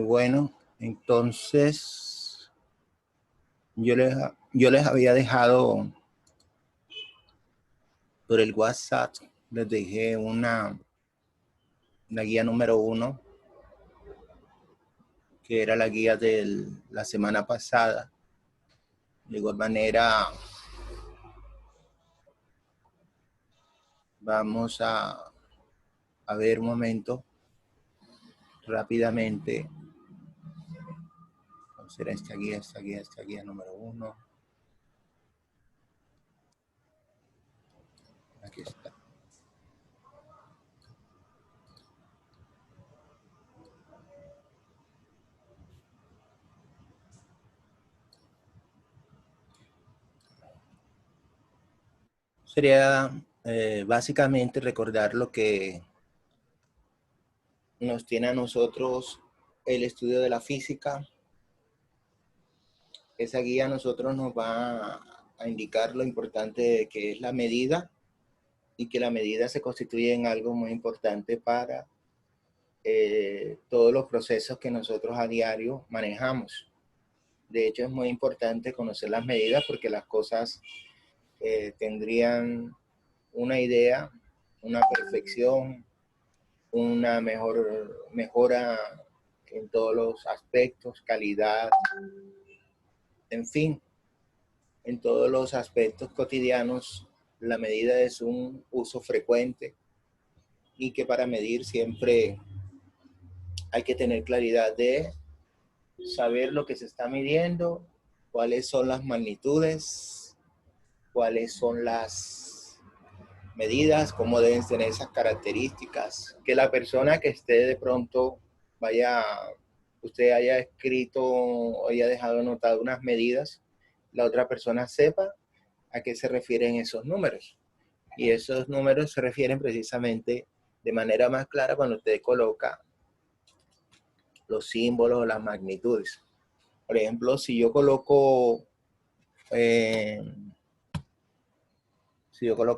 Bueno, entonces yo les había dejado por el WhatsApp, les dejé una guía número 1, que era la guía de la semana pasada. De igual manera, vamos a ver un momento rápidamente. ¿Cuál será esta guía número 1? Aquí está. Sería básicamente recordar lo que nos tiene a nosotros el estudio de la física. Esa guía a nosotros nos va a indicar lo importante que es la medida, y que la medida se constituye en algo muy importante para todos los procesos que nosotros a diario manejamos. De hecho, es muy importante conocer las medidas, porque las cosas tendrían una idea, una perfección, una mejora en todos los aspectos, calidad, en fin, en todos los aspectos cotidianos. La medida es un uso frecuente, y que para medir siempre hay que tener claridad de saber lo que se está midiendo, cuáles son las magnitudes, cuáles son las medidas, cómo deben tener esas características. Que la persona que esté de pronto usted haya escrito o haya dejado anotado unas medidas, la otra persona sepa a qué se refieren esos números. Y esos números se refieren precisamente de manera más clara cuando usted coloca los símbolos, las magnitudes. Por ejemplo, si yo coloco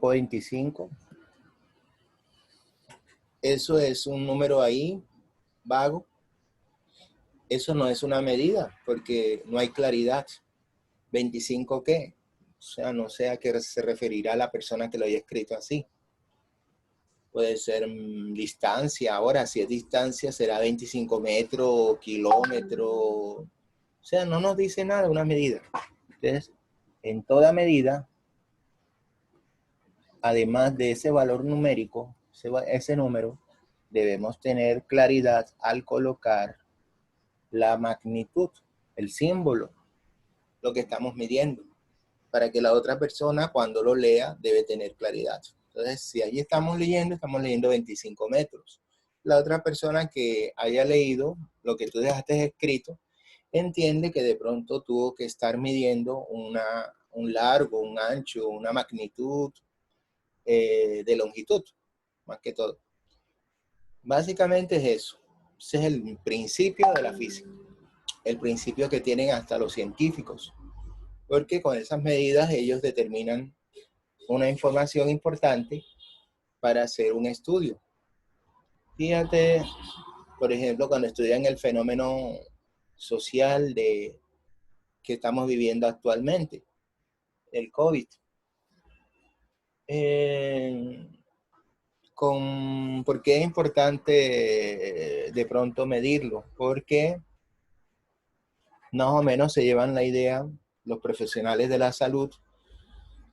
25, eso es un número ahí vago. Eso no es una medida, porque no hay claridad. ¿25 qué? O sea, no sé a qué se referirá la persona que lo haya escrito así. Puede ser distancia. Ahora, si es distancia, será 25 metros, kilómetros. O sea, no nos dice nada una medida. Entonces, en toda medida, además de ese valor numérico, ese número, debemos tener claridad al colocar la magnitud, el símbolo, lo que estamos midiendo, para que la otra persona, cuando lo lea, debe tener claridad. Entonces, si allí estamos leyendo 25 metros. La otra persona que haya leído lo que tú dejaste escrito, entiende que de pronto tuvo que estar midiendo un largo, un ancho, una magnitud de longitud, más que todo. Básicamente es eso. Ese es el principio de la física, el principio que tienen hasta los científicos, porque con esas medidas ellos determinan una información importante para hacer un estudio. Fíjate, por ejemplo, cuando estudian el fenómeno social que estamos viviendo actualmente, el COVID. ¿Por qué es importante de pronto medirlo? Porque más o menos se llevan la idea los profesionales de la salud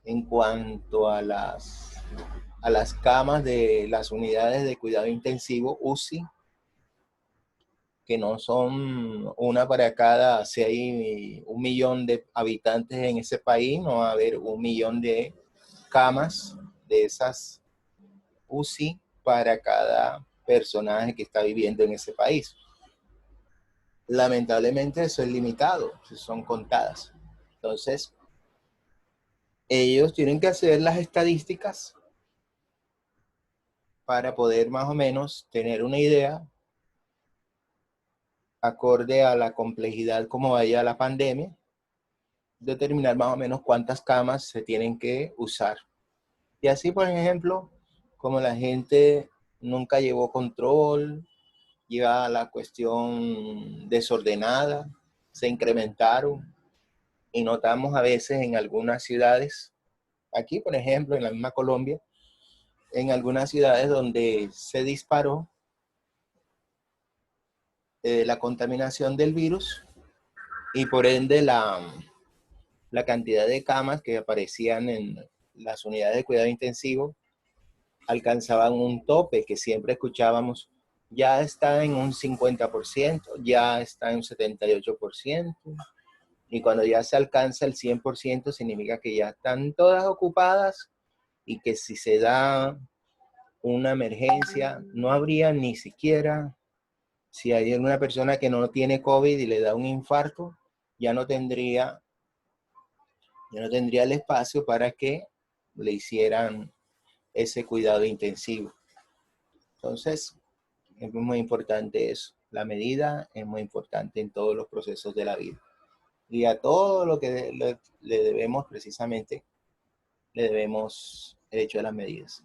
en cuanto a las camas de las unidades de cuidado intensivo UCI, que no son una para cada, si hay 1 millón de habitantes en ese país, no va a haber 1 millón de camas de esas UCI para cada personaje que está viviendo en ese país. Lamentablemente eso es limitado, son contadas. Entonces, ellos tienen que hacer las estadísticas para poder más o menos tener una idea acorde a la complejidad como vaya la pandemia, determinar más o menos cuántas camas se tienen que usar. Y así, por ejemplo, como la gente nunca llevó control ya la cuestión desordenada, se incrementaron y notamos a veces en algunas ciudades, aquí por ejemplo en la misma Colombia, en algunas ciudades donde se disparó la contaminación del virus y por ende la cantidad de camas que aparecían en las unidades de cuidado intensivo alcanzaban un tope que siempre escuchábamos, ya está en un 50%, ya está en un 78%, y cuando ya se alcanza el 100% significa que ya están todas ocupadas y que si se da una emergencia no habría ni siquiera, si hay una persona que no tiene COVID y le da un infarto, ya no tendría el espacio para que le hicieran ese cuidado intensivo. Entonces, es muy importante eso. La medida es muy importante en todos los procesos de la vida. Y a todo lo que le debemos precisamente, le debemos el hecho de las medidas.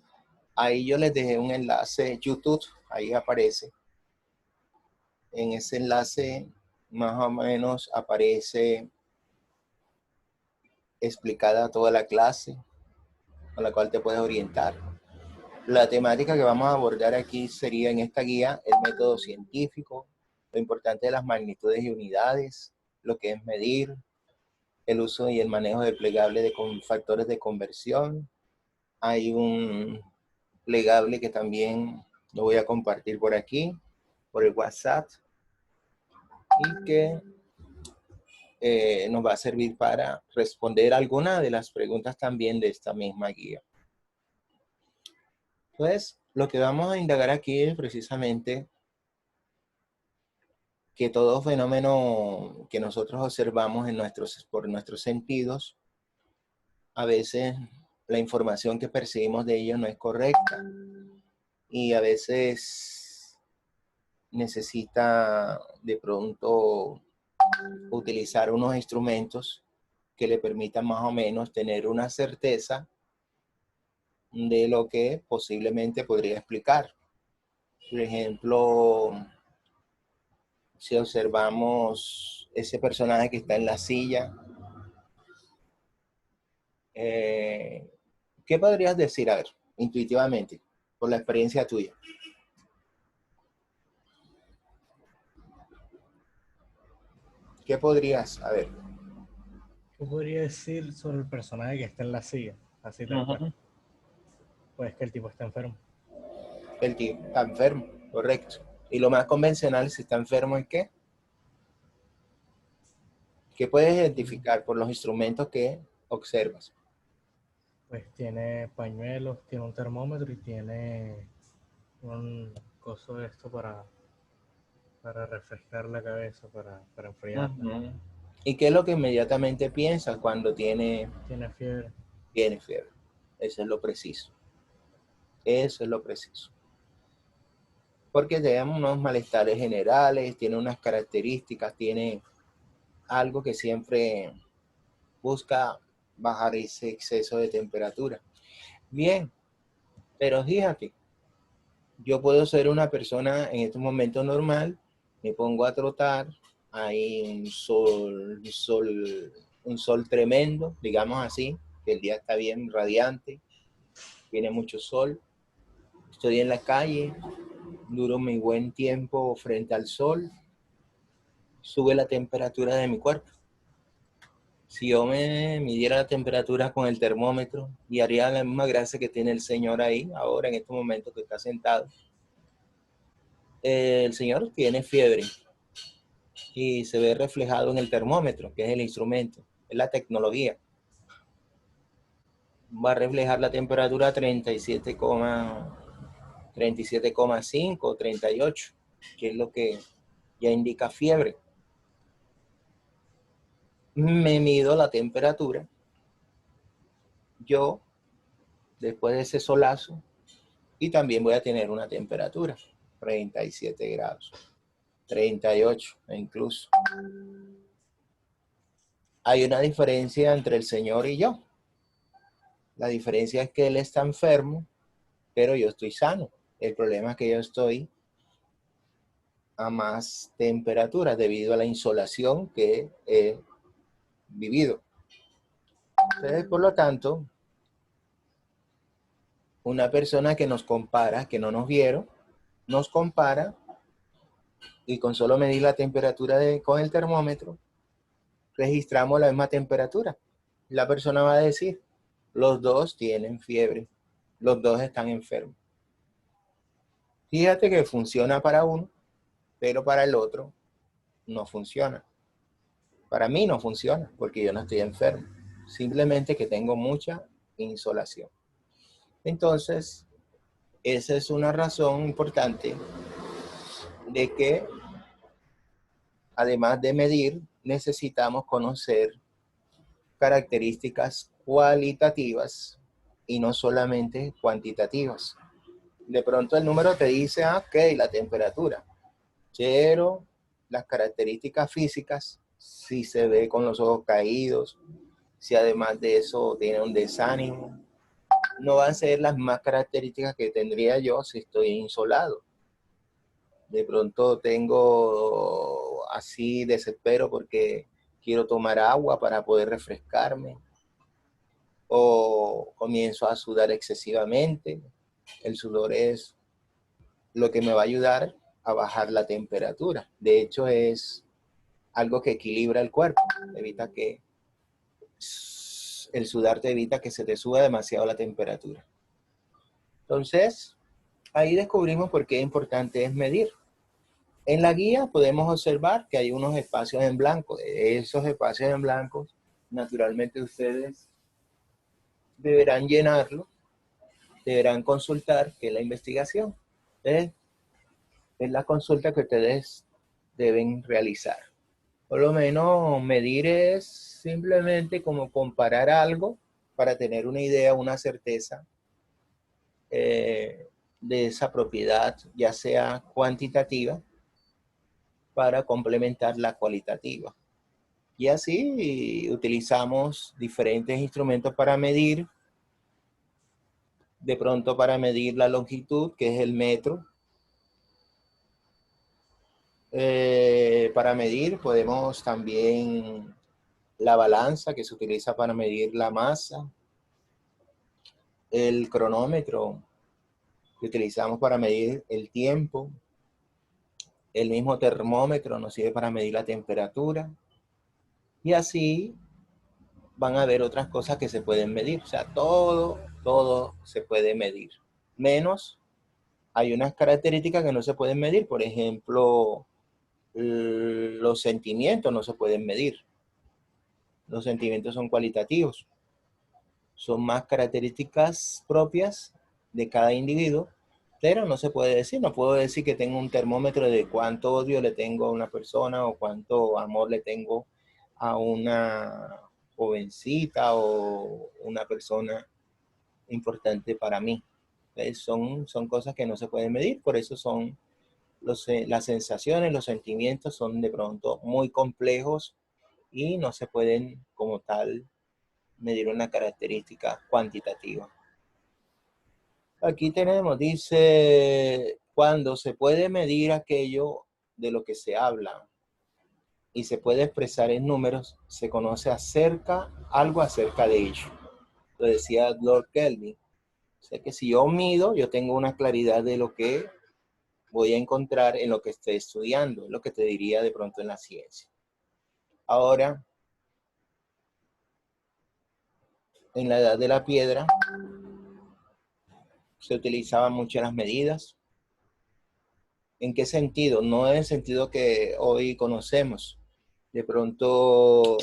Ahí yo les dejé un enlace YouTube, ahí aparece. En ese enlace más o menos aparece explicada toda la clase, con la cual te puedes orientar. La temática que vamos a abordar aquí sería en esta guía el método científico, lo importante de las magnitudes y unidades, lo que es medir, el uso y el manejo de plegable con factores de conversión. Hay un plegable que también lo voy a compartir por aquí, por el WhatsApp, y que nos va a servir para responder alguna de las preguntas también de esta misma guía. Entonces, lo que vamos a indagar aquí es precisamente que todo fenómeno que nosotros observamos por nuestros sentidos, a veces la información que percibimos de ellos no es correcta y a veces necesita de pronto utilizar unos instrumentos que le permitan más o menos tener una certeza de lo que posiblemente podría explicar. Por ejemplo, si observamos ese personaje que está en la silla, ¿qué podrías decir, a ver, intuitivamente, por la experiencia tuya? ¿Qué podrías, a ver? ¿Qué podría decir sobre el personaje que está en la silla? Así tal cual. Pues que el tipo está enfermo. El tipo está enfermo, correcto. Y lo más convencional, si está enfermo, ¿es qué? ¿Qué puedes identificar por los instrumentos que observas? Pues tiene pañuelos, tiene un termómetro y tiene un coso de esto para refrescar la cabeza, para enfriarla. ¿Y qué es lo que inmediatamente piensas cuando tiene Tiene fiebre? Eso es lo preciso. Eso es lo preciso. Porque tenemos unos malestares generales, tiene unas características, tiene algo que siempre busca bajar ese exceso de temperatura. Bien, pero fíjate, yo puedo ser una persona en estos momentos normal, me pongo a trotar, hay un sol tremendo, digamos así, que el día está bien radiante, tiene mucho sol, estoy en la calle, duro mi buen tiempo frente al sol, sube la temperatura de mi cuerpo. Si yo me midiera la temperatura con el termómetro y haría la misma gracia que tiene el señor ahí, ahora en estos momentos que está sentado, el señor tiene fiebre y se ve reflejado en el termómetro, que es el instrumento, es la tecnología. Va a reflejar la temperatura a 37,5, 38, que es lo que ya indica fiebre. Me mido la temperatura. Yo, después de ese solazo, y también voy a tener una temperatura, 37 grados, 38 incluso. Hay una diferencia entre el señor y yo. La diferencia es que él está enfermo, pero yo estoy sano. El problema es que yo estoy a más temperatura debido a la insolación que he vivido. Entonces, por lo tanto, una persona que nos compara, que no nos vieron, nos compara y con solo medir la temperatura con el termómetro, registramos la misma temperatura. La persona va a decir, los dos tienen fiebre, los dos están enfermos. Fíjate que funciona para uno, pero para el otro no funciona. Para mí no funciona porque yo no estoy enfermo. Simplemente que tengo mucha insolación. Entonces, esa es una razón importante de que, además de medir, necesitamos conocer características cualitativas y no solamente cuantitativas. De pronto el número te dice, ok, la temperatura, pero las características físicas, si se ve con los ojos caídos, si además de eso tiene un desánimo, no van a ser las más características que tendría yo si estoy insolado. De pronto tengo así desespero porque quiero tomar agua para poder refrescarme, o comienzo a sudar excesivamente. El sudor es lo que me va a ayudar a bajar la temperatura. De hecho, es algo que equilibra el cuerpo, evita que el sudar te evita que se te suba demasiado la temperatura. Entonces, ahí descubrimos por qué importante es medir. En la guía podemos observar que hay unos espacios en blanco. Esos espacios en blanco, naturalmente ustedes deberán llenarlo, deberán consultar qué es la investigación. Es la consulta que ustedes deben realizar. Por lo menos medir es simplemente como comparar algo para tener una idea, una certeza de esa propiedad, ya sea cuantitativa, para complementar la cualitativa. Y así utilizamos diferentes instrumentos para medir. De pronto para medir la longitud, que es el metro. Para medir podemos también la balanza, que se utiliza para medir la masa. El cronómetro, que utilizamos para medir el tiempo. El mismo termómetro nos sirve para medir la temperatura. Y así van a haber otras cosas que se pueden medir. O sea, todo se puede medir. Menos hay unas características que no se pueden medir. Por ejemplo, los sentimientos no se pueden medir. Los sentimientos son cualitativos. Son más características propias de cada individuo, pero no se puede decir. No puedo decir que tengo un termómetro de cuánto odio le tengo a una persona o cuánto amor le tengo a una jovencita o una persona importante para mí. Son cosas que no se pueden medir, por eso son las sensaciones, los sentimientos son de pronto muy complejos y no se pueden como tal medir una característica cuantitativa. Aquí tenemos, dice, cuando se puede medir aquello de lo que se habla y se puede expresar en números, se conoce algo acerca de ello. Lo decía Lord Kelvin. O sea que si yo mido, yo tengo una claridad de lo que voy a encontrar en lo que esté estudiando, lo que te diría de pronto en la ciencia. Ahora, en la edad de la piedra, se utilizaban mucho las medidas. ¿En qué sentido? No en el sentido que hoy conocemos. De pronto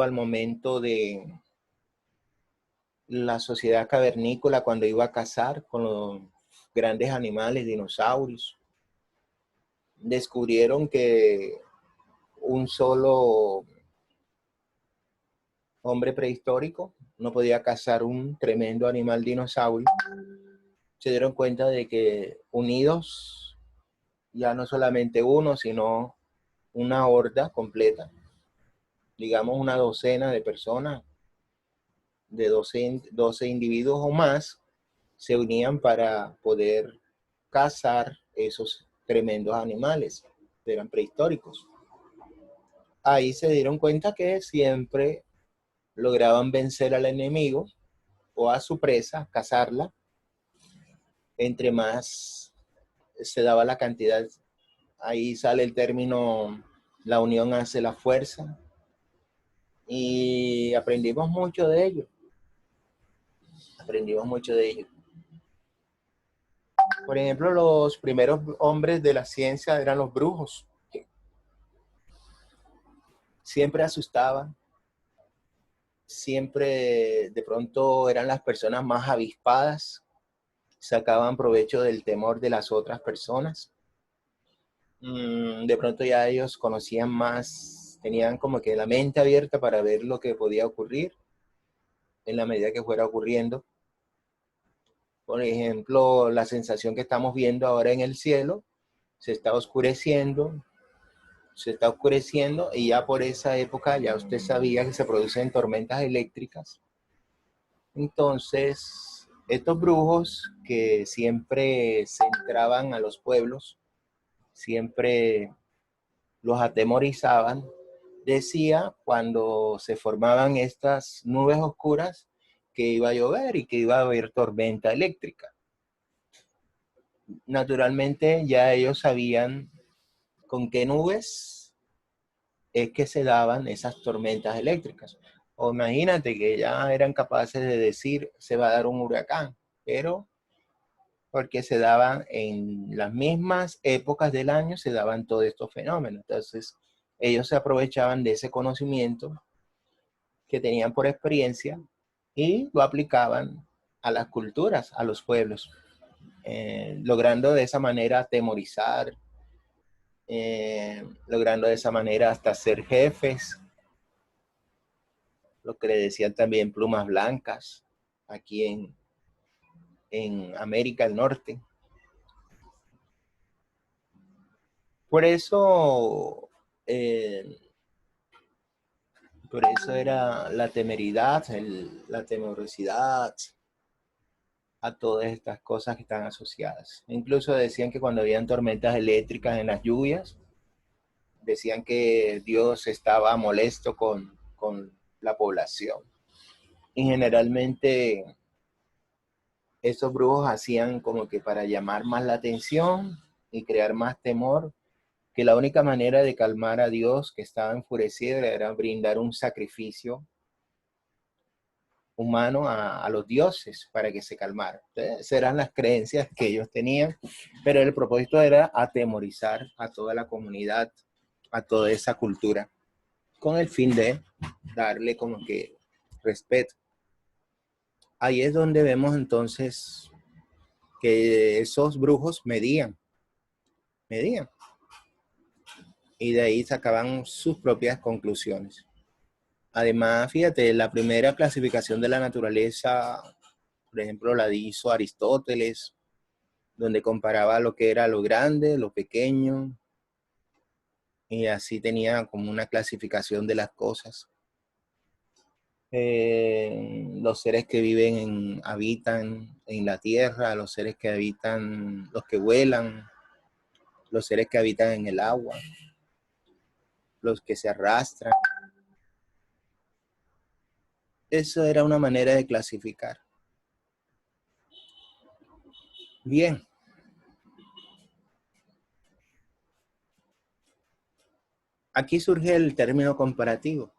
al momento de la sociedad cavernícola, cuando iba a cazar con los grandes animales, dinosaurios, descubrieron que un solo hombre prehistórico no podía cazar un tremendo animal dinosaurio. Se dieron cuenta de que unidos, ya no solamente uno, sino una horda completa, digamos una docena de personas, de 12 individuos o más, se unían para poder cazar esos tremendos animales, eran prehistóricos. Ahí se dieron cuenta que siempre lograban vencer al enemigo o a su presa, cazarla. Entre más se daba la cantidad, ahí sale el término, la unión hace la fuerza. Y aprendimos mucho de ello. Aprendimos mucho de ello. Por ejemplo, los primeros hombres de la ciencia eran los brujos. Siempre asustaban. Siempre de pronto eran las personas más avispadas. Sacaban provecho del temor de las otras personas. De pronto ya ellos conocían más, tenían como que la mente abierta para ver lo que podía ocurrir en la medida que fuera ocurriendo. Por ejemplo, la sensación que estamos viendo ahora en el cielo se está oscureciendo y ya por esa época ya usted sabía que se producen tormentas eléctricas. Entonces, estos brujos que siempre se entraban a los pueblos, siempre los atemorizaban, decía cuando se formaban estas nubes oscuras que iba a llover y que iba a haber tormenta eléctrica. Naturalmente ya ellos sabían con qué nubes es que se daban esas tormentas eléctricas. O imagínate que ya eran capaces de decir se va a dar un huracán, pero porque se daban en las mismas épocas del año, se daban todos estos fenómenos. Entonces, ellos se aprovechaban de ese conocimiento que tenían por experiencia y lo aplicaban a las culturas, a los pueblos, logrando de esa manera atemorizar, logrando de esa manera hasta ser jefes, lo que le decían también plumas blancas, aquí en América del Norte. Por eso era la temeridad, la temorosidad a todas estas cosas que están asociadas. Incluso decían que cuando habían tormentas eléctricas en las lluvias, decían que Dios estaba molesto con la población. Y generalmente esos brujos hacían como que para llamar más la atención y crear más temor, que la única manera de calmar a Dios que estaba enfurecido era brindar un sacrificio humano a los dioses para que se calmaran. Entonces, esas eran las creencias que ellos tenían, pero el propósito era atemorizar a toda la comunidad, a toda esa cultura, con el fin de darle como que respeto. Ahí es donde vemos entonces que esos brujos medían. Y de ahí sacaban sus propias conclusiones. Además, fíjate, la primera clasificación de la naturaleza, por ejemplo, la hizo Aristóteles, donde comparaba lo que era lo grande, lo pequeño, y así tenía como una clasificación de las cosas. Los seres que habitan en la tierra, los seres que habitan, los que vuelan, los seres que habitan en el agua, los que se arrastran. Eso era una manera de clasificar. Bien. Aquí surge el término comparativo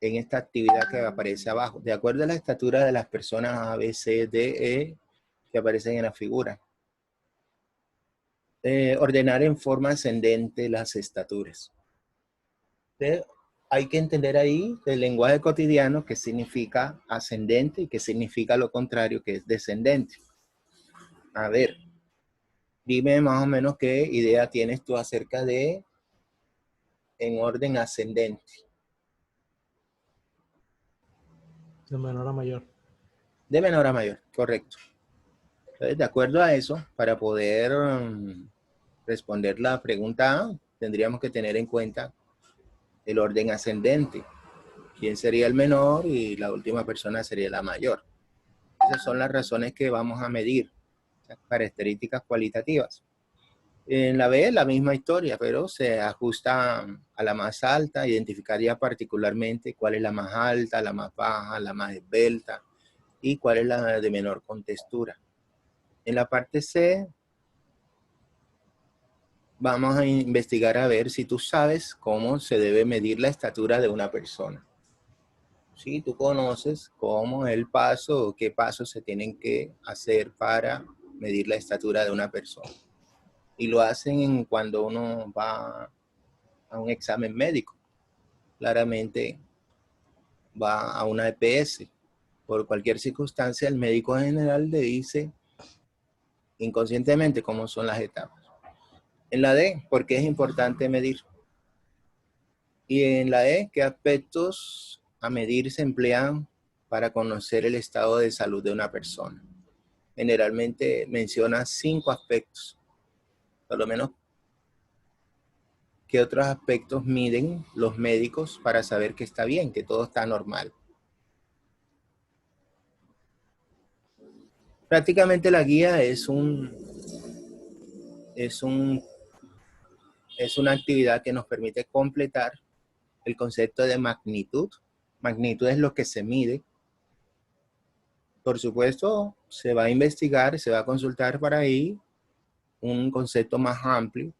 en esta actividad que aparece abajo, de acuerdo a la estatura de las personas A, B, C, D, E que aparecen en la figura. Ordenar en forma ascendente las estaturas. Hay que entender ahí el lenguaje cotidiano que significa ascendente y que significa lo contrario, que es descendente. A ver, dime más o menos qué idea tienes tú acerca de en orden ascendente. De menor a mayor. De menor a mayor, correcto. Entonces, de acuerdo a eso, para poder responder la pregunta A, tendríamos que tener en cuenta el orden ascendente. ¿Quién sería el menor y la última persona sería la mayor? Esas son las razones que vamos a medir. características cualitativas. En la B, la misma historia, pero se ajusta a la más alta, identificaría particularmente cuál es la más alta, la más baja, la más esbelta y cuál es la de menor contextura. En la parte C, vamos a investigar a ver si tú sabes cómo se debe medir la estatura de una persona. Si tú conoces cómo es el paso o qué pasos se tienen que hacer para medir la estatura de una persona. Y lo hacen cuando uno va a un examen médico. Claramente va a una EPS. Por cualquier circunstancia, el médico general le dice inconscientemente cómo son las etapas. En la D, ¿por qué es importante medir? Y en la E, ¿qué aspectos a medir se emplean para conocer el estado de salud de una persona? Generalmente menciona 5 aspectos. Por lo menos, ¿qué otros aspectos miden los médicos para saber que está bien, que todo está normal? Prácticamente la guía es una actividad que nos permite completar el concepto de magnitud. Magnitud es lo que se mide. Por supuesto, se va a investigar, se va a consultar para ahí un concepto más amplio.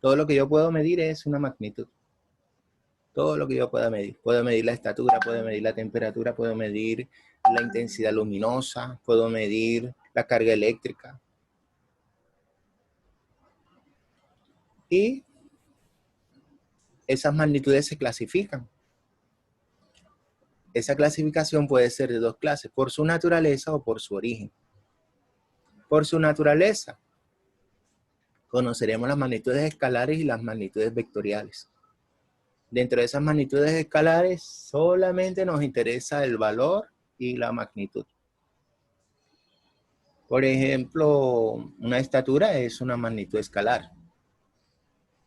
Todo lo que yo puedo medir es una magnitud. Todo lo que yo pueda medir. Puedo medir la estatura, puedo medir la temperatura, puedo medir la intensidad luminosa, puedo medir la carga eléctrica. Y esas magnitudes se clasifican. Esa clasificación puede ser de 2 clases, por su naturaleza o por su origen. Por su naturaleza, conoceremos las magnitudes escalares y las magnitudes vectoriales. Dentro de esas magnitudes escalares, solamente nos interesa el valor y la magnitud. Por ejemplo, una estatura es una magnitud escalar.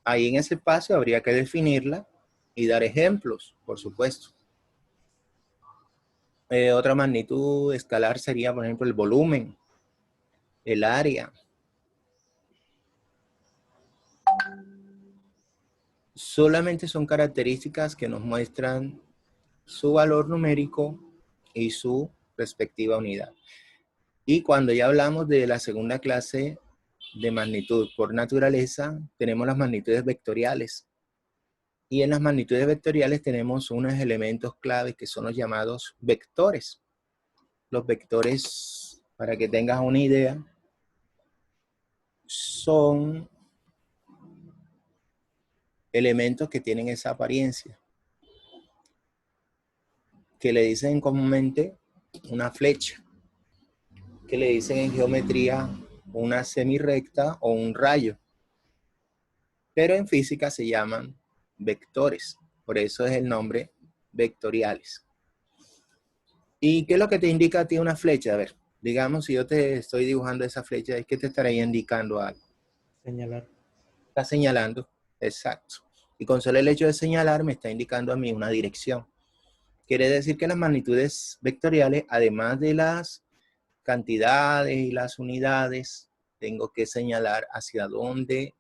Ahí en ese espacio habría que definirla y dar ejemplos, por supuesto. Otra magnitud escalar sería, por ejemplo, el volumen, el área. Solamente son características que nos muestran su valor numérico y su respectiva unidad. Y cuando ya hablamos de la segunda clase de magnitud por naturaleza, tenemos las magnitudes vectoriales. Y en las magnitudes vectoriales tenemos unos elementos claves que son los llamados vectores. Los vectores, para que tengas una idea, son elementos que tienen esa apariencia, que le dicen comúnmente una flecha, que le dicen en geometría una semirrecta o un rayo, pero en física se llaman vectores, por eso es el nombre vectoriales. ¿Y qué es lo que te indica a ti una flecha? A ver, digamos, si yo te estoy dibujando esa flecha, ¿es que te estaría indicando algo? Señalar. Está señalando, exacto. Y con solo el hecho de señalar me está indicando a mí una dirección. Quiere decir que las magnitudes vectoriales, además de las cantidades y las unidades, tengo que señalar hacia dónde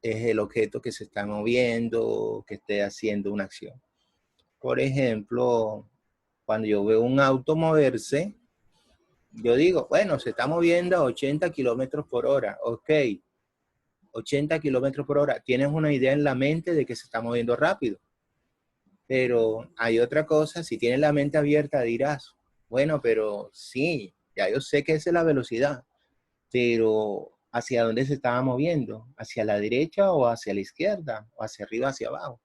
es el objeto que se está moviendo, que esté haciendo una acción. Por ejemplo, cuando yo veo un auto moverse, yo digo, bueno, se está moviendo a 80 kilómetros por hora. Ok, 80 kilómetros por hora. Tienes una idea en la mente de que se está moviendo rápido. Pero hay otra cosa, si tienes la mente abierta dirás, bueno, pero sí, ya yo sé que esa es la velocidad, pero ¿hacia dónde se estaba moviendo? ¿Hacia la derecha o hacia la izquierda? ¿O hacia arriba, hacia abajo?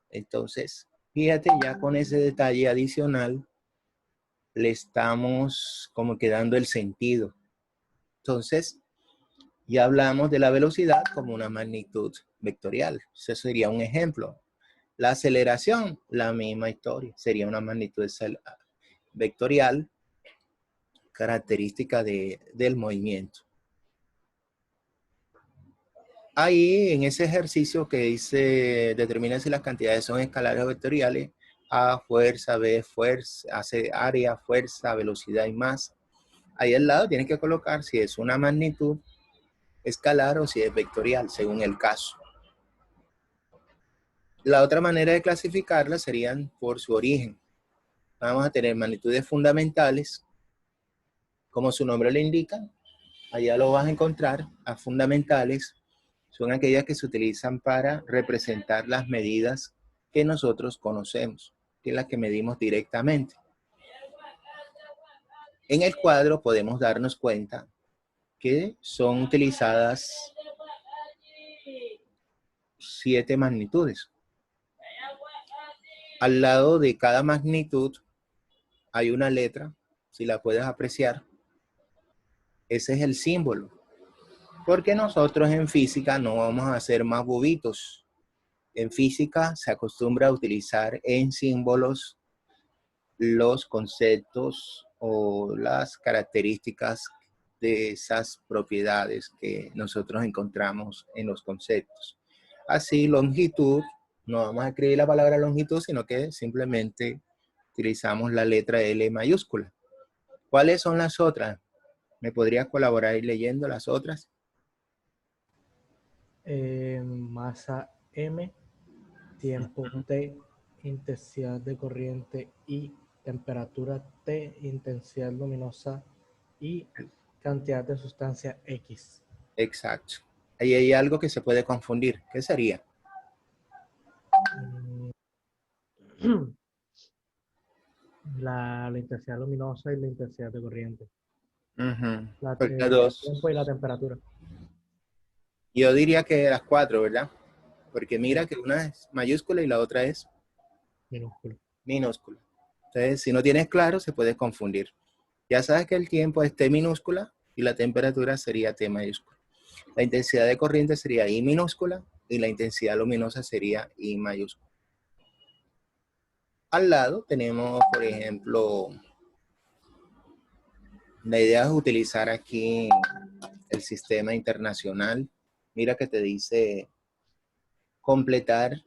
Entonces, fíjate, ya con ese detalle adicional, le estamos como que dando el sentido. Entonces, ya hablamos de la velocidad como una magnitud vectorial. Ese sería un ejemplo. La aceleración, la misma historia. Sería una magnitud vectorial característica del movimiento. Ahí, en ese ejercicio que dice, determina si las cantidades son escalares o vectoriales, A, fuerza, B, fuerza, C, área, fuerza, velocidad y masa. Ahí al lado tienes que colocar si es una magnitud escalar o si es vectorial, según el caso. La otra manera de clasificarla serían por su origen. Vamos a tener magnitudes fundamentales, como su nombre le indica, allá lo vas a encontrar. A fundamentales son aquellas que se utilizan para representar las medidas que nosotros conocemos, que es las que medimos directamente. En el cuadro podemos darnos cuenta que son utilizadas 7 magnitudes. Al lado de cada magnitud hay una letra, si la puedes apreciar. Ese es el símbolo. Porque nosotros en física no vamos a ser más bobitos. En física se acostumbra a utilizar en símbolos los conceptos o las características de esas propiedades que nosotros encontramos en los conceptos. Así, longitud, no vamos a escribir la palabra longitud, sino que simplemente utilizamos la letra L mayúscula. ¿Cuáles son las otras? ¿Me podrías colaborar ir leyendo las otras? Masa M, tiempo T, intensidad de corriente I, temperatura T, intensidad luminosa y cantidad de sustancia X. Exacto. Ahí hay algo que se puede confundir. ¿Qué sería? La intensidad luminosa y la intensidad de corriente. Porque El dos. tiempo y la temperatura. Yo diría que las 4, ¿verdad? Porque mira que una es mayúscula y la otra es Minúsculo. minúscula. Entonces, si no tienes claro, se puede confundir. Ya sabes que el tiempo es T minúscula y la temperatura sería T mayúscula. La intensidad de corriente sería I minúscula y la intensidad luminosa sería I mayúscula. Al lado tenemos, por ejemplo, la idea es utilizar aquí el sistema internacional. Mira que te dice completar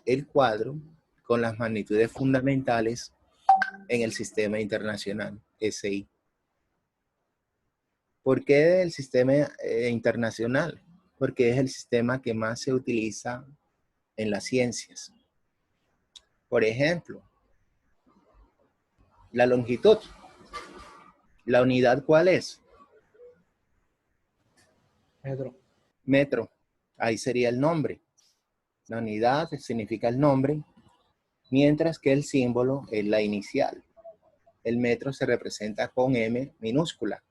el cuadro con las magnitudes fundamentales en el sistema internacional, SI. ¿Por qué el sistema internacional? Porque es el sistema que más se utiliza en las ciencias. Por ejemplo, la longitud. ¿La unidad cuál es? Metro. Metro. Ahí sería el nombre. La unidad significa el nombre, mientras que el símbolo es la inicial. El metro se representa con M minúscula.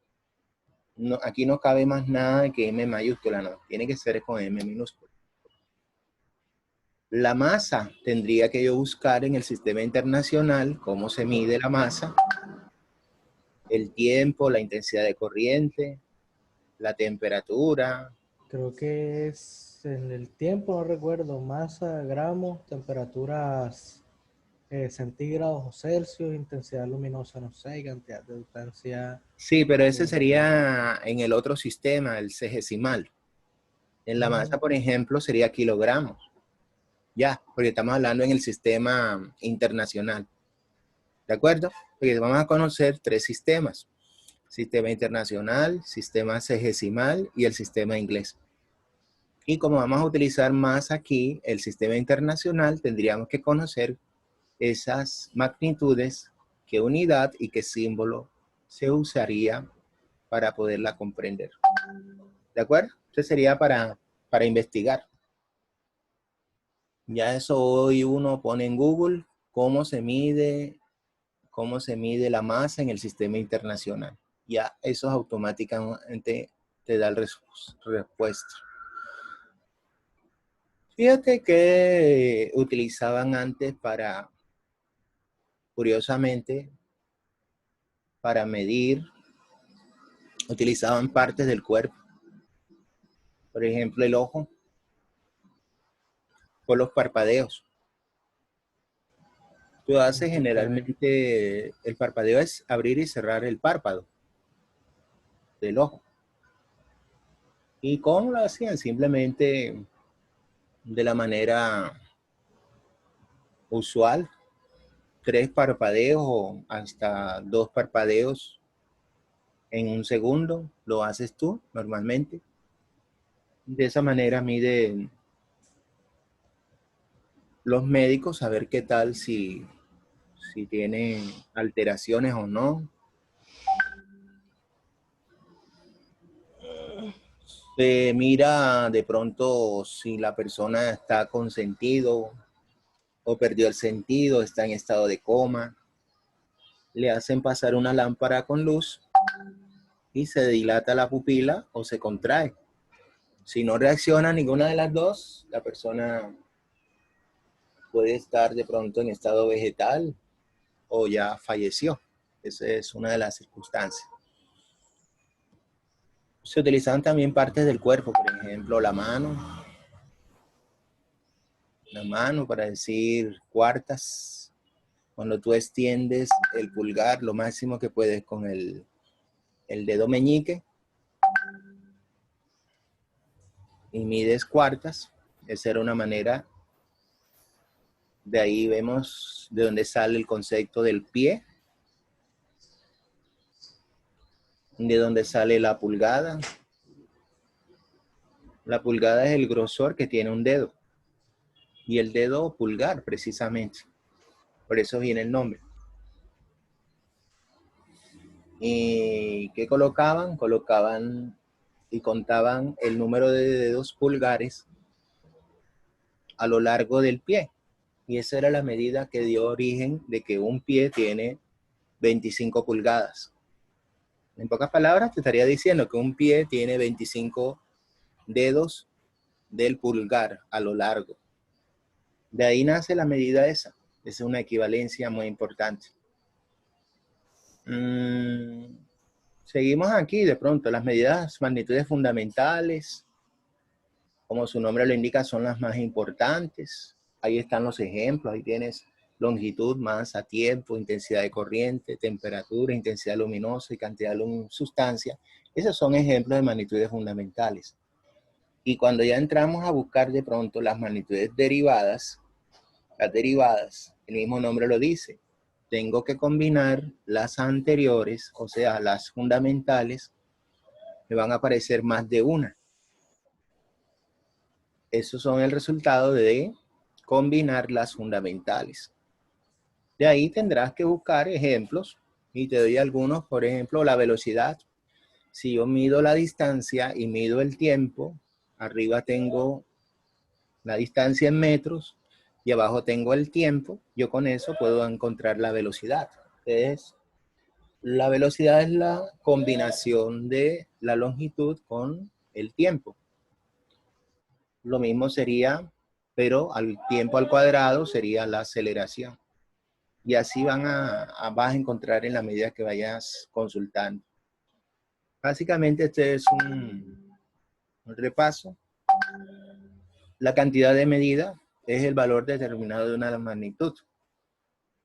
No, aquí no cabe más nada que M mayúscula, no. Tiene que ser con M minúscula. La masa tendría que yo buscar en el sistema internacional cómo se mide la masa, el tiempo, la intensidad de corriente, la temperatura. Creo que es en el tiempo, no recuerdo, masa, gramos, temperaturas centígrados o Celsius, intensidad luminosa, no sé, cantidad de sustancia. Sí, pero ese sería en el otro sistema, el sexagesimal. En la masa, por ejemplo, sería kilogramos. Ya, porque estamos hablando en el sistema internacional. ¿De acuerdo? Porque vamos a conocer 3 sistemas. Sistema internacional, sistema sexagesimal y el sistema inglés. Y como vamos a utilizar más aquí el sistema internacional, tendríamos que conocer esas magnitudes, qué unidad y qué símbolo se usaría para poderla comprender. ¿De acuerdo? Esto sería para investigar. Ya eso hoy uno pone en Google cómo se mide la masa en el sistema internacional. Ya eso automáticamente te da la respuesta. Fíjate que utilizaban antes curiosamente, para medir, utilizaban partes del cuerpo. Por ejemplo, el ojo, por los parpadeos. Tú haces generalmente, el parpadeo es abrir y cerrar el párpado del ojo. ¿Y cómo lo hacían? Simplemente de la manera usual, 3 parpadeos o hasta 2 parpadeos en un segundo, lo haces tú normalmente. De esa manera miden los médicos a ver qué tal, si tienen alteraciones o no. Se mira de pronto si la persona está con sentido o perdió el sentido, está en estado de coma. Le hacen pasar una lámpara con luz y se dilata la pupila o se contrae. Si no reacciona a ninguna de las dos, la persona puede estar de pronto en estado vegetal o ya falleció. Esa es una de las circunstancias. Se utilizan también partes del cuerpo, por ejemplo, la mano para decir cuartas. Cuando tú extiendes el pulgar lo máximo que puedes con el dedo meñique y mides cuartas, esa era una manera. De ahí vemos de dónde sale el concepto del pie, de dónde sale la pulgada. La pulgada es el grosor que tiene un dedo y el dedo pulgar precisamente. Por eso viene el nombre. ¿Y qué colocaban? Colocaban y contaban el número de dedos pulgares a lo largo del pie. Y esa era la medida que dio origen de que un pie tiene 25 pulgadas. En pocas palabras, te estaría diciendo que un pie tiene 25 dedos del pulgar a lo largo. De ahí nace la medida esa. Es una equivalencia muy importante. Seguimos aquí de pronto. Las medidas magnitudes fundamentales, como su nombre lo indica, son las más importantes. Ahí están los ejemplos. Ahí tienes longitud, masa, tiempo, intensidad de corriente, temperatura, intensidad luminosa y cantidad de sustancia. Esos son ejemplos de magnitudes fundamentales. Y cuando ya entramos a buscar de pronto las magnitudes derivadas, las derivadas, el mismo nombre lo dice, tengo que combinar las anteriores, o sea, las fundamentales, me van a aparecer más de una. Esos son el resultado de combinar las fundamentales. De ahí tendrás que buscar ejemplos, y te doy algunos, por ejemplo, la velocidad. Si yo mido la distancia y mido el tiempo, arriba tengo la distancia en metros y abajo tengo el tiempo, yo con eso puedo encontrar la velocidad. La velocidad es la combinación de la longitud con el tiempo. Lo mismo sería, pero al tiempo al cuadrado sería la aceleración. Y así vas a encontrar en la medida que vayas consultando. Básicamente este es un repaso. La cantidad de medida es el valor determinado de una magnitud.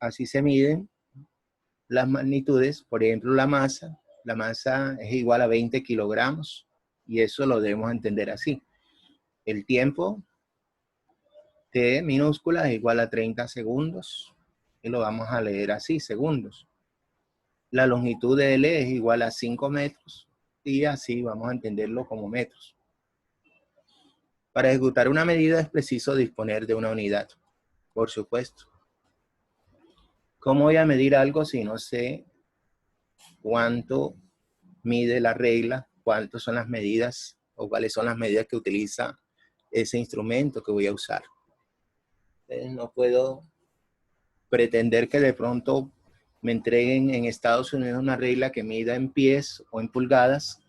Así se miden las magnitudes, por ejemplo la masa es igual a 20 kilogramos y eso lo debemos entender así. El tiempo T minúscula es igual a 30 segundos y lo vamos a leer así, segundos. La longitud de L es igual a 5 metros y así vamos a entenderlo como metros. Para ejecutar una medida es preciso disponer de una unidad, por supuesto. ¿Cómo voy a medir algo si no sé cuánto mide la regla, cuántas son las medidas o cuáles son las medidas que utiliza ese instrumento que voy a usar? Entonces no puedo pretender que de pronto me entreguen en Estados Unidos una regla que mida en pies o en pulgadas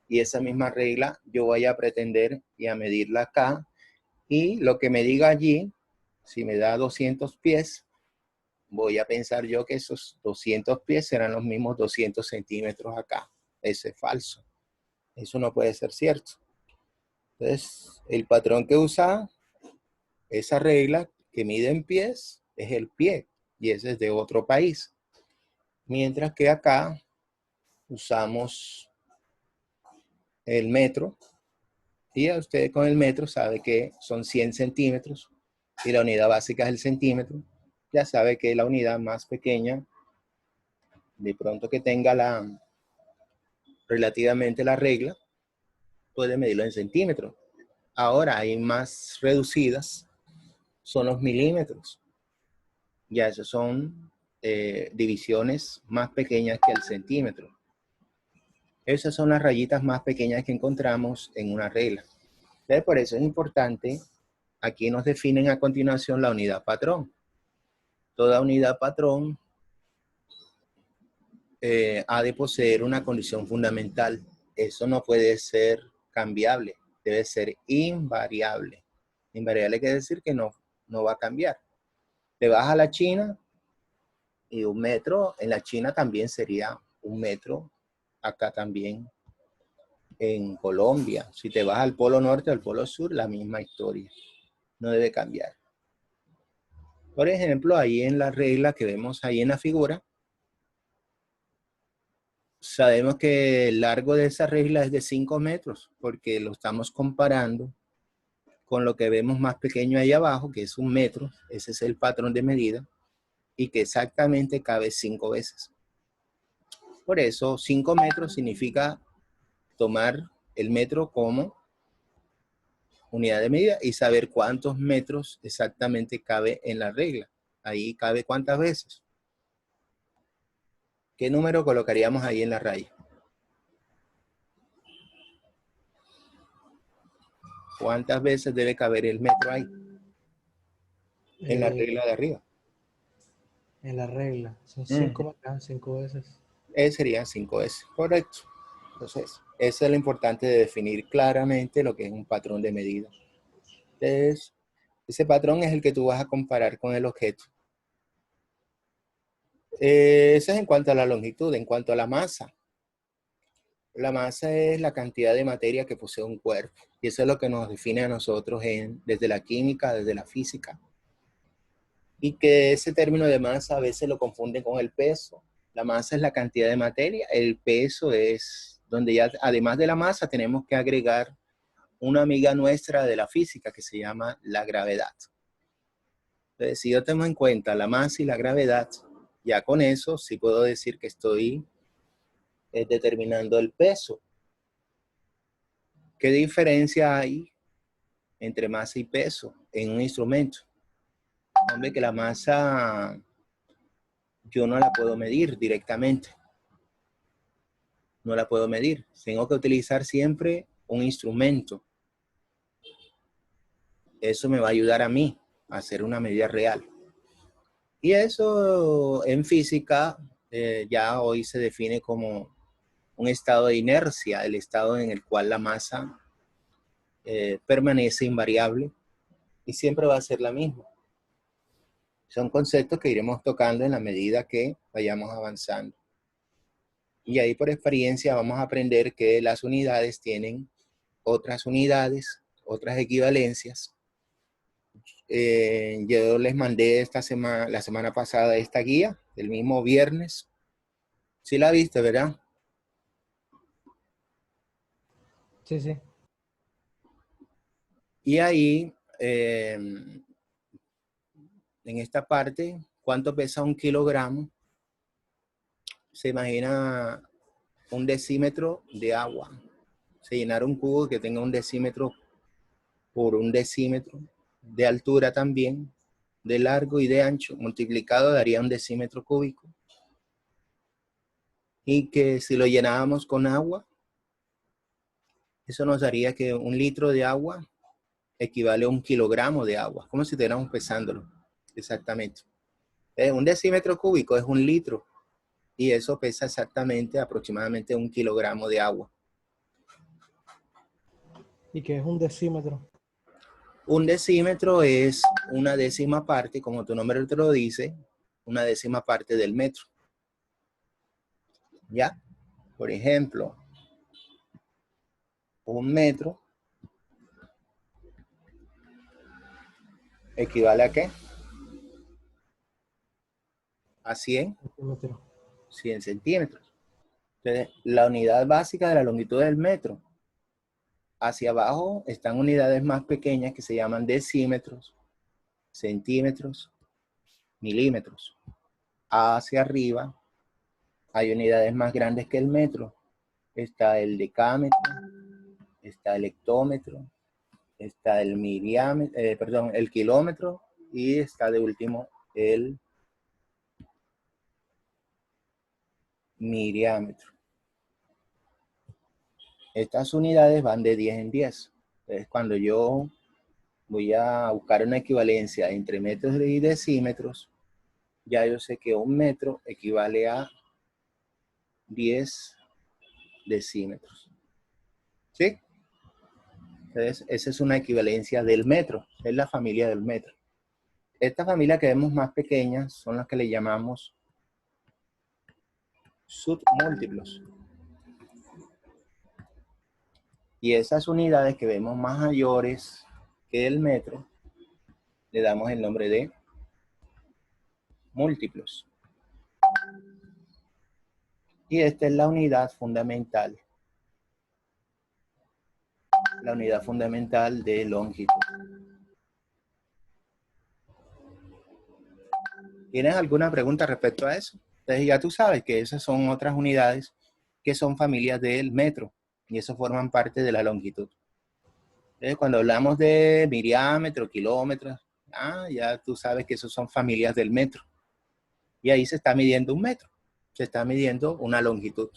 y esa misma regla yo voy a pretender y a medirla acá y lo que me diga allí, si me da 200 pies, voy a pensar yo que esos 200 pies serán los mismos 200 centímetros acá. Eso es falso. Eso no puede ser cierto. Entonces, el patrón que usa esa regla que mide en pies es el pie y ese es de otro país. Mientras que acá usamos el metro y usted con el metro sabe que son 100 centímetros y la unidad básica es el centímetro. Ya sabe que la unidad más pequeña, de pronto que tenga relativamente la regla, puede medirlo en centímetros. Ahora hay más reducidas, son los milímetros. Ya esos son divisiones más pequeñas que el centímetro. Esas son las rayitas más pequeñas que encontramos en una regla. Entonces, por eso es importante, aquí nos definen a continuación la unidad patrón. Toda unidad patrón ha de poseer una condición fundamental. Eso no puede ser cambiable, debe ser invariable. Invariable quiere decir que no va a cambiar. Te vas a la China y 1 metro en la China también sería 1 metro, acá también en Colombia. Si te vas al polo norte o al polo sur, la misma historia. No debe cambiar. Por ejemplo, ahí en la regla que vemos ahí en la figura, sabemos que el largo de esa regla es de 5 metros, porque lo estamos comparando con lo que vemos más pequeño ahí abajo, que es 1 metro. Ese es el patrón de medida, y que exactamente cabe 5 veces. Por eso, 5 metros significa tomar el metro como unidad de medida y saber cuántos metros exactamente cabe en la regla. Ahí cabe cuántas veces. ¿Qué número colocaríamos ahí en la raya? ¿Cuántas veces debe caber el metro ahí? En la regla de arriba. En la regla. Son 5 veces. Serían 5 veces, correcto. Entonces, eso es lo importante de definir claramente lo que es un patrón de medida. Entonces, ese patrón es el que tú vas a comparar con el objeto. Eso es en cuanto a la longitud. En cuanto a la masa. La masa es la cantidad de materia que posee un cuerpo. Y eso es lo que nos define a nosotros desde la química, desde la física. Y que ese término de masa a veces lo confunden con el peso. La masa es la cantidad de materia. El peso es donde ya, además de la masa, tenemos que agregar una amiga nuestra de la física que se llama la gravedad. Entonces, si yo tengo en cuenta la masa y la gravedad, ya con eso sí puedo decir que estoy determinando el peso. ¿Qué diferencia hay entre masa y peso en un instrumento? Hombre, que la masa yo no la puedo medir directamente. No la puedo medir. Tengo que utilizar siempre un instrumento. Eso me va a ayudar a mí a hacer una medida real. Y eso en física ya hoy se define como un estado de inercia, el estado en el cual la masa permanece invariable y siempre va a ser la misma. Son conceptos que iremos tocando en la medida que vayamos avanzando. Y ahí por experiencia vamos a aprender que las unidades tienen otras unidades, otras equivalencias. Yo les mandé la semana pasada esta guía, el mismo viernes. Sí la viste, ¿verdad? Sí, sí. Y ahí, en esta parte, ¿cuánto pesa 1 kilogramo? Se imagina 1 decímetro de agua. Se llenara un cubo que tenga 1 decímetro por 1 decímetro de altura también, de largo y de ancho, multiplicado daría 1 decímetro cúbico. Y que si lo llenábamos con agua, eso nos daría que 1 litro de agua equivale a 1 kilogramo de agua, como si estuviéramos pesándolo, exactamente. 1 decímetro cúbico es 1 litro, y eso pesa exactamente, aproximadamente 1 kilogramo de agua. ¿Y qué es un decímetro? 1 decímetro es una décima parte, como tu nombre te lo dice, una décima parte del metro. ¿Ya? Por ejemplo, 1 metro equivale a ¿qué? A 100 centímetros. Entonces, la unidad básica de la longitud del metro. Hacia abajo están unidades más pequeñas que se llaman decímetros, centímetros, milímetros. Hacia arriba hay unidades más grandes que el metro, está el decámetro, está el hectómetro, está el el kilómetro y está de último el miriámetro. Estas unidades van de 10 en 10. Entonces, cuando yo voy a buscar una equivalencia entre metros y decímetros, ya yo sé que un metro equivale a 10 decímetros. ¿Sí? Entonces, esa es una equivalencia del metro. Es la familia del metro. Esta familia que vemos más pequeñas son las que le llamamos submúltiplos. Y esas unidades que vemos más mayores que el metro, le damos el nombre de múltiplos. Y esta es la unidad fundamental. La unidad fundamental de longitud. ¿Tienes alguna pregunta respecto a eso? Entonces ya tú sabes que esas son otras unidades que son familias del metro. Y eso forman parte de la longitud. Entonces cuando hablamos de miriámetro, kilómetros, ya tú sabes que esos son familias del metro. Y ahí se está midiendo un metro. Se está midiendo una longitud.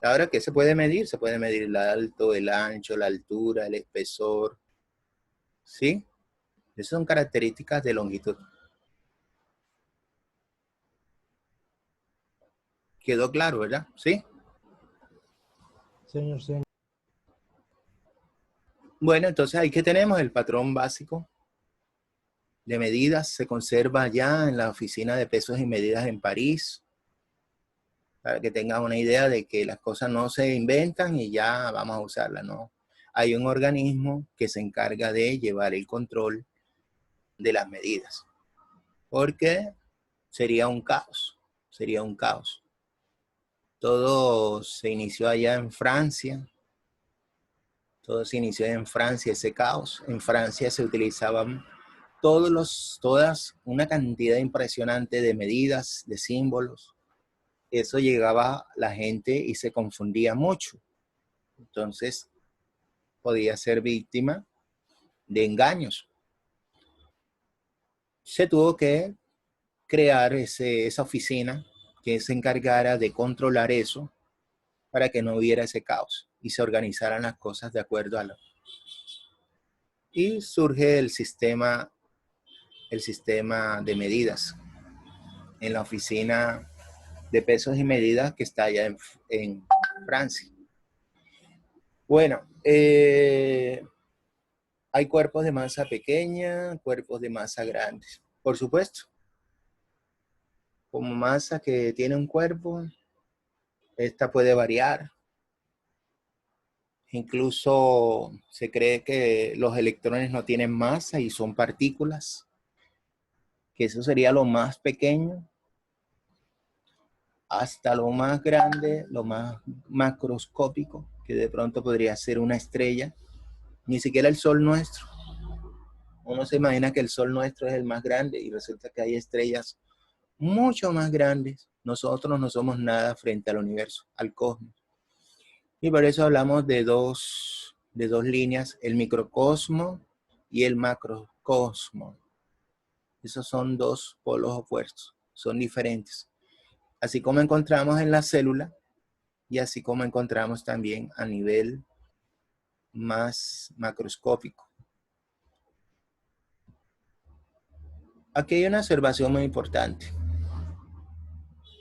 Ahora, ¿qué se puede medir? Se puede medir el alto, el ancho, la altura, el espesor. ¿Sí? Esas son características de longitud. ¿Quedó claro, verdad? ¿Sí? Señor, señor. Bueno, entonces ahí que tenemos el patrón básico de medidas. Se conserva ya en la oficina de pesos y medidas en París. Para que tengan una idea de que las cosas no se inventan y ya vamos a usarlas, ¿no? Hay un organismo que se encarga de llevar el control de las medidas. Porque sería un caos. Sería un caos. Todo se inició allá en Francia. Todo se inició en Francia, ese caos. En Francia se utilizaban una cantidad impresionante de medidas, de símbolos. Eso llegaba a la gente y se confundía mucho. Entonces, podía ser víctima de engaños. Se tuvo que crear esa oficina que se encargara de controlar eso para que no hubiera ese caos y se organizaran las cosas de acuerdo a lo. Y surge el sistema de medidas en la oficina de pesos y medidas que está allá en Francia. Bueno, hay cuerpos de masa pequeña, cuerpos de masa grandes. Por supuesto, como masa que tiene un cuerpo, esta puede variar. Incluso se cree que los electrones no tienen masa y son partículas, que eso sería lo más pequeño, hasta lo más grande, lo más macroscópico, que de pronto podría ser una estrella, ni siquiera el Sol nuestro. Uno se imagina que el Sol nuestro es el más grande y resulta que hay estrellas mucho más grandes. Nosotros no somos nada frente al universo, al cosmos. Y por eso hablamos de dos líneas, el microcosmo y el macrocosmo. Esos son dos polos opuestos, son diferentes. Así como encontramos en la célula y así como encontramos también a nivel más macroscópico. Aquí hay una observación muy importante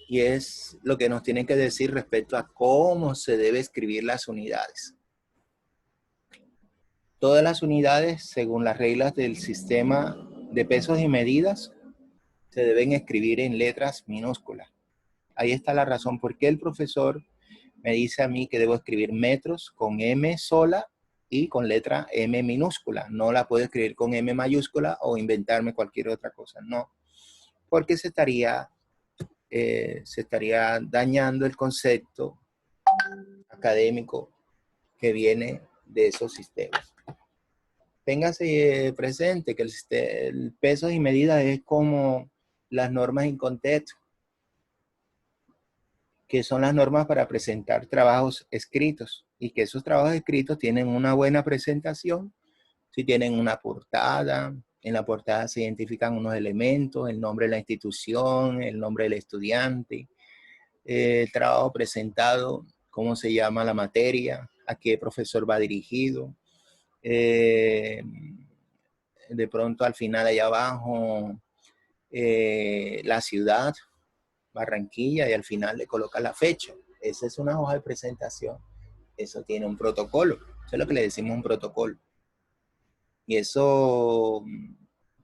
y es lo que nos tienen que decir respecto a cómo se debe escribir las unidades. Todas las unidades, según las reglas del sistema de pesos y medidas, se deben escribir en letras minúsculas. Ahí está la razón por qué el profesor me dice a mí que debo escribir metros con M sola y con letra M minúscula. No la puedo escribir con M mayúscula o inventarme cualquier otra cosa. No, porque se estaría dañando el concepto académico que viene de esos sistemas. Téngase presente que el peso y medida es como las normas en contexto. que son las normas para presentar trabajos escritos y que esos trabajos escritos tienen una buena presentación, si tienen una portada, en la portada se identifican unos elementos, el nombre de la institución, el nombre del estudiante, el trabajo presentado, cómo se llama la materia, a qué profesor va dirigido. De pronto al final allá abajo, la ciudad, Barranquilla, y al final le coloca la fecha. Esa es una hoja de presentación. Eso tiene un protocolo. Eso es lo que le decimos un protocolo. Y eso,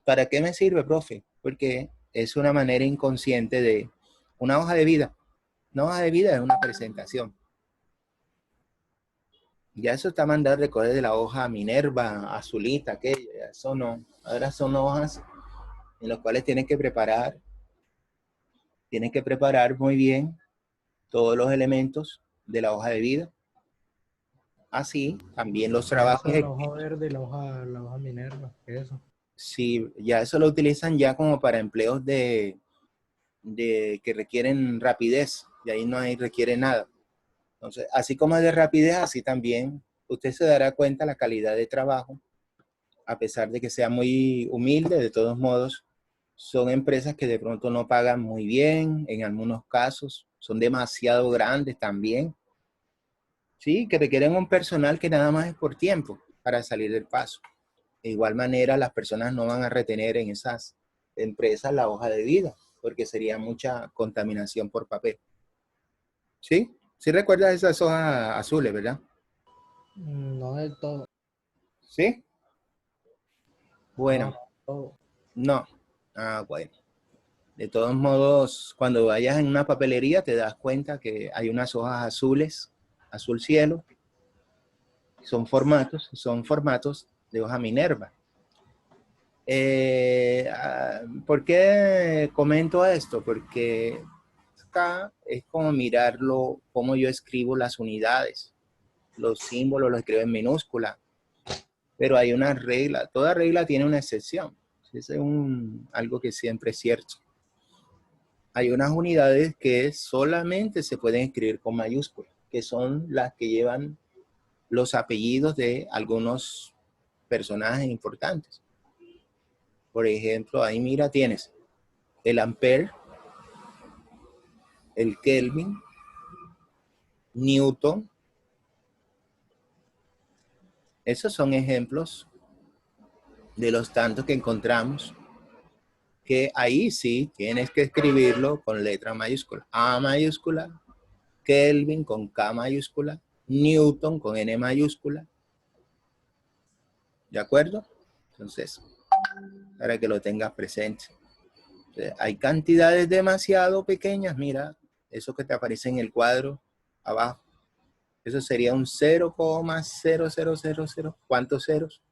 ¿para qué me sirve, profe? Porque es una manera inconsciente de una hoja de vida. Una hoja de vida es una presentación. Ya eso está mandado a recoger de la hoja Minerva, azulita, aquella. Eso no. Ahora son hojas en las cuales tienes que preparar muy bien todos los elementos de la hoja de vida. Así, también los ¿Qué es trabajos eso? La hoja escritos. verde y la hoja Minerva. ¿Qué es eso? Si ya eso lo utilizan ya como para empleos de que requieren rapidez, y ahí no hay, requiere nada. Entonces, así como es de rapidez, así también usted se dará cuenta la calidad de trabajo, a pesar de que sea muy humilde, de todos modos, son empresas que de pronto no pagan muy bien, en algunos casos, son demasiado grandes también, sí, que requieren un personal que nada más es por tiempo para salir del paso. De igual manera, las personas no van a retener en esas empresas la hoja de vida, porque sería mucha contaminación por papel. ¿Sí? ¿Sí recuerdas esas hojas azules, verdad? No del todo. ¿Sí? No, Bueno, no del todo. no. Ah, bueno. De todos modos, cuando vayas en una papelería te das cuenta que hay unas hojas azules, azul cielo, son formatos de hoja Minerva. ¿Por qué comento esto? Porque acá es como mirarlo, cómo yo escribo las unidades, los símbolos los escribo en minúscula, pero hay una regla, toda regla tiene una excepción. Eso es algo que siempre es cierto. Hay unas unidades que solamente se pueden escribir con mayúsculas, que son las que llevan los apellidos de algunos personajes importantes. Por ejemplo, ahí mira, tienes el ampere, el Kelvin, Newton. Esos son ejemplos de los tantos que encontramos, que ahí sí tienes que escribirlo con letra mayúscula. A mayúscula, Kelvin con K mayúscula, Newton con N mayúscula. ¿De acuerdo? Entonces, para que lo tengas presente. Entonces, hay cantidades demasiado pequeñas. Mira, eso que te aparece en el cuadro abajo. Eso sería un 0,0000. ¿Cuántos ceros?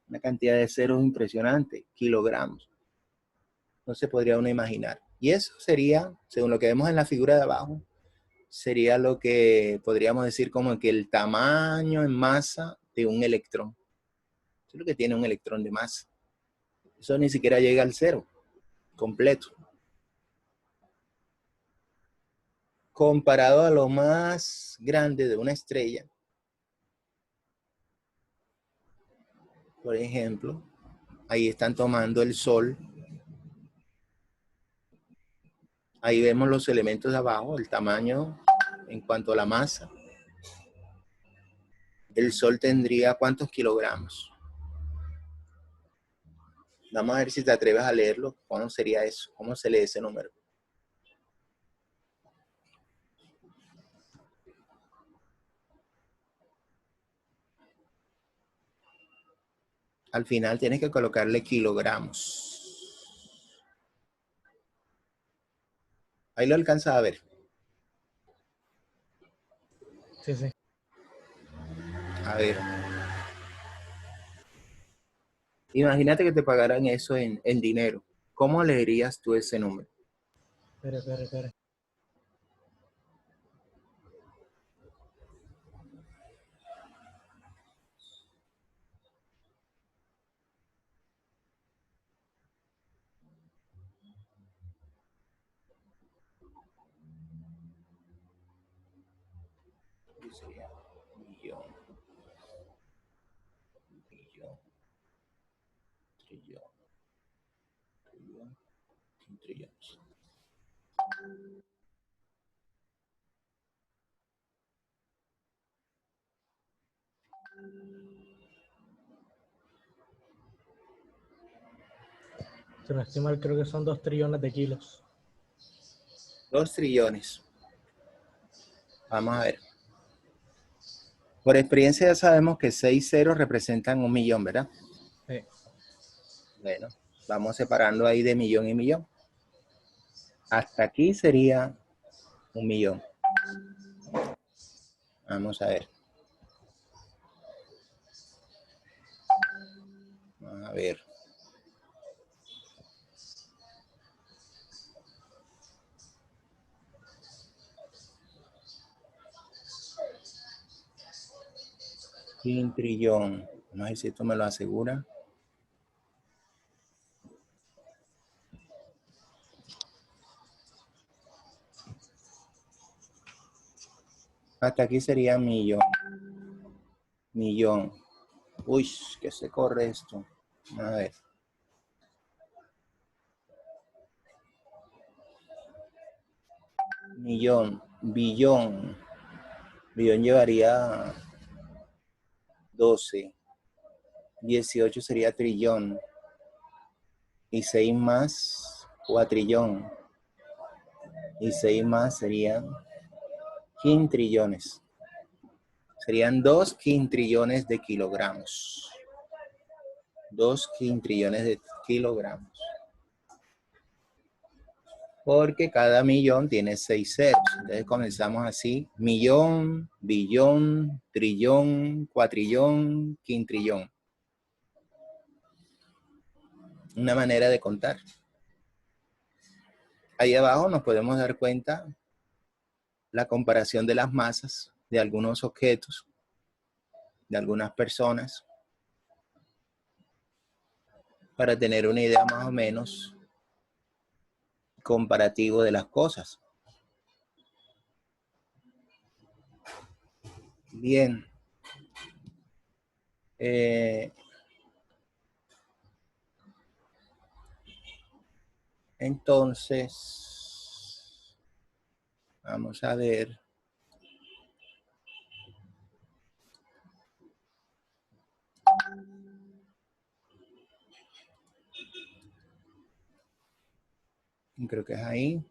Una cantidad de ceros impresionante, kilogramos. No se podría uno imaginar. Y eso sería, según lo que vemos en la figura de abajo, sería lo que podríamos decir como que el tamaño en masa de un electrón. Eso es lo que tiene un electrón de masa. Eso ni siquiera llega al cero completo. Comparado a lo más grande de una estrella, por ejemplo, ahí están tomando el Sol. Ahí vemos los elementos de abajo, el tamaño en cuanto a la masa. El Sol tendría ¿cuántos kilogramos? Vamos a ver si te atreves a leerlo. ¿Cómo sería eso? ¿Cómo se lee ese número? Al final tienes que colocarle kilogramos. Ahí lo alcanzas a ver. Sí, sí. A ver. Imagínate que te pagaran eso en dinero. ¿Cómo leerías tú ese número? Espere, espere, espere. sería millón, billón, trillón, trillón, trillones. Si no estoy mal, creo que son 2 trillones de kilos. 2 trillones. Vamos a ver. Por experiencia ya sabemos que 6 ceros representan 1 millón, ¿verdad? Sí. Bueno, vamos separando ahí de millón y millón. Hasta aquí sería 1 millón. Vamos a ver. Vamos a ver. Un trillón. No sé si esto me lo asegura. Hasta aquí sería millón. Millón. Uy, que se corre esto. A ver. Millón. Billón. Billón llevaría 12. 18 sería trillón. Y 6 más, cuatrillón. Y 6 más serían quintrillones. Serían 2 quintrillones de kilogramos. 2 quintrillones de kilogramos. Porque cada millón tiene 6 ceros. Entonces comenzamos así. Millón, billón, trillón, cuatrillón, quintrillón. Una manera de contar. Ahí abajo nos podemos dar cuenta la comparación de las masas de algunos objetos, de algunas personas, para tener una idea más o menos comparativo de las cosas. Bien. Entonces, vamos a ver. Creo que es ahí.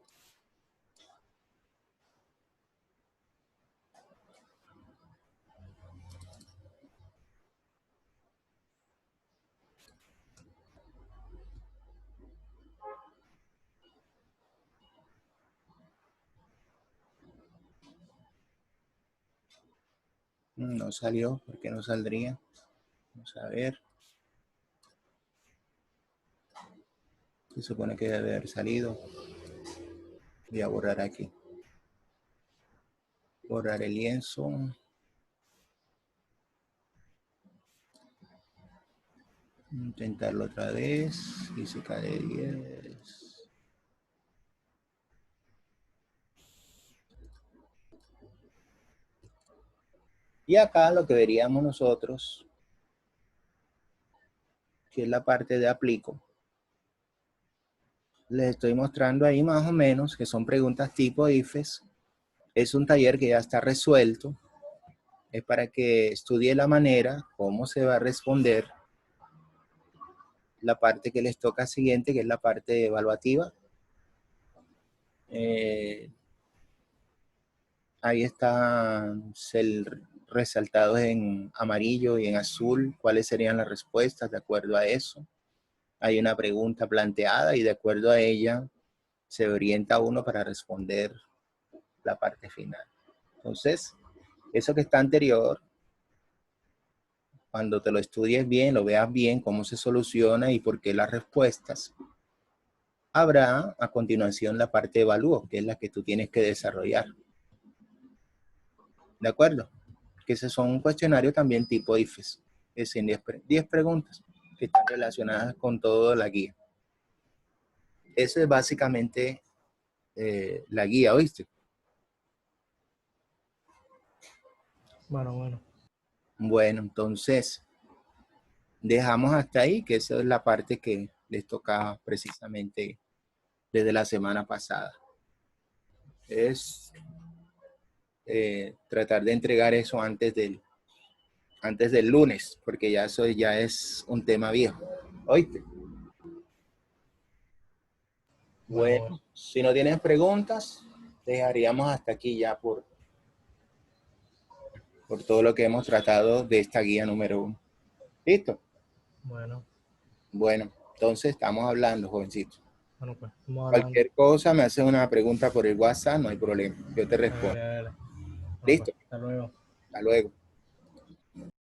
No salió. ¿Por qué no saldría? Vamos a ver. Se supone que debe haber salido. Voy a borrar aquí. Borrar el lienzo. Intentarlo otra vez. Física de 10. Y acá lo que veríamos nosotros, que es la parte de aplico. Les estoy mostrando ahí más o menos que son preguntas tipo IFES. Es un taller que ya está resuelto. Es para que estudie la manera, cómo se va a responder la parte que les toca siguiente, que es la parte evaluativa. Ahí están resaltados en amarillo y en azul cuáles serían las respuestas de acuerdo a eso. Hay una pregunta planteada y de acuerdo a ella se orienta uno para responder la parte final. Entonces, eso que está anterior, cuando te lo estudies bien, lo veas bien, cómo se soluciona y por qué las respuestas, habrá a continuación la parte de evalúo, que es la que tú tienes que desarrollar. ¿De acuerdo? Que ese son un cuestionario también tipo IFES. Es decir, 10 preguntas que están relacionadas con toda la guía. Eso es básicamente la guía, ¿oíste? Bueno. Bueno, entonces dejamos hasta ahí, que esa es la parte que les tocaba precisamente desde la semana pasada. Es tratar de entregar eso antes del lunes, porque ya eso ya es un tema viejo. ¿Oíste? Bueno, si no tienes preguntas, dejaríamos hasta aquí ya por todo lo que hemos tratado de esta guía número 1. ¿Listo? Bueno, Entonces estamos hablando, jovencito. pues estamos hablando. Cualquier cosa, me haces una pregunta por el WhatsApp, no hay problema. Yo te respondo. Dale. ¿Listo? Hasta luego. Hasta luego.